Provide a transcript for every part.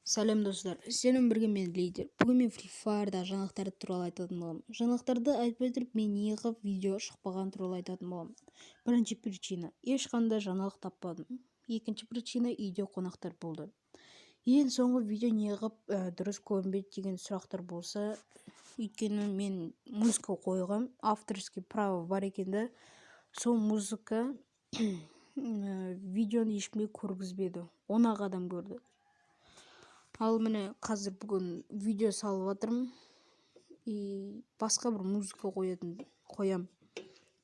Сәлем достар, сіздермен бірге мен лидер. Бүгін мен Free Fire'да жаңалықтар туралы айтатын боламын. Жаңалықтарды айтпай тұрып мен неғып видео шықпаған туралы айтатын боламын. Бірінші причина, ешқандай жаңалық таппадым. Екінші причина, үйде қонақтар болды. Ең соңғы видео неғып дұрыс көрінбеді деген сұрақтар болса, өйткені мен музыка қойғам, авторский право бар екенді, сол музыка видеоны ешкімге көргізбеді, 10 адам көрді. Ал міне қазір бүгін видео салып жатырмын и басқа бір музыка қоям.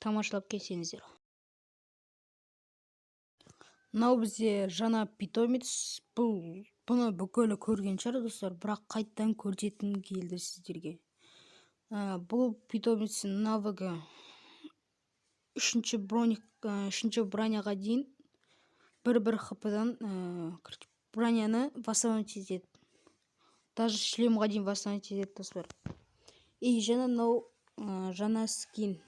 Тамашалап келсеңіздер. Мынау бізде жаңа питомец. Бұны бүкілі көрген шығар достар, бірақ қайттан көрсеткім келді сіздерге. Бұл питомецтің навыгы 3-ші броняға дейін бір хпдан броняны восстановить етеді. Даже шлемға дейін восстановить етеді достар. И жаңа мынау жаңа скин.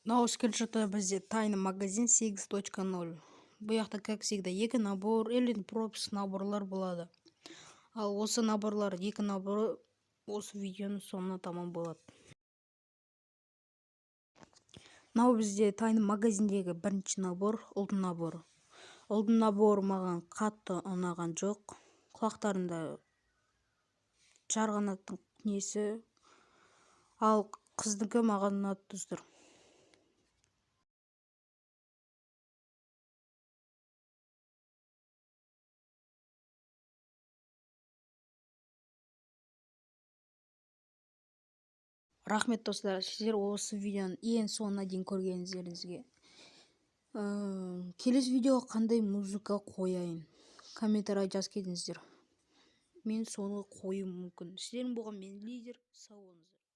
Мынау скриншоты бізде тайный магазин 8.0. Бұл жақта как всегда екі набор или пропуск наборлар болады. Ал осы наборлар, екі наборы осы видеоның соңына тамам болады. Мынау бізде тайный магазиндегі бірінші набор, ұлдың наборы. Ұлдың наборы маған қатты ұнаған жоқ. Құлақтарында жарғанаттың несі, ал қыздікі маған ұнады достар. Рахмет достар, сіздер осы видеоны ең соңына дейін көргеніңіздеріңізге. Келесі видеоға қандай музыка қояйын? Комментарий жазып кетіңіздер. Мен соны қоюым мүмкін. Сіздердің болған мен лидер, сау болыңыздар.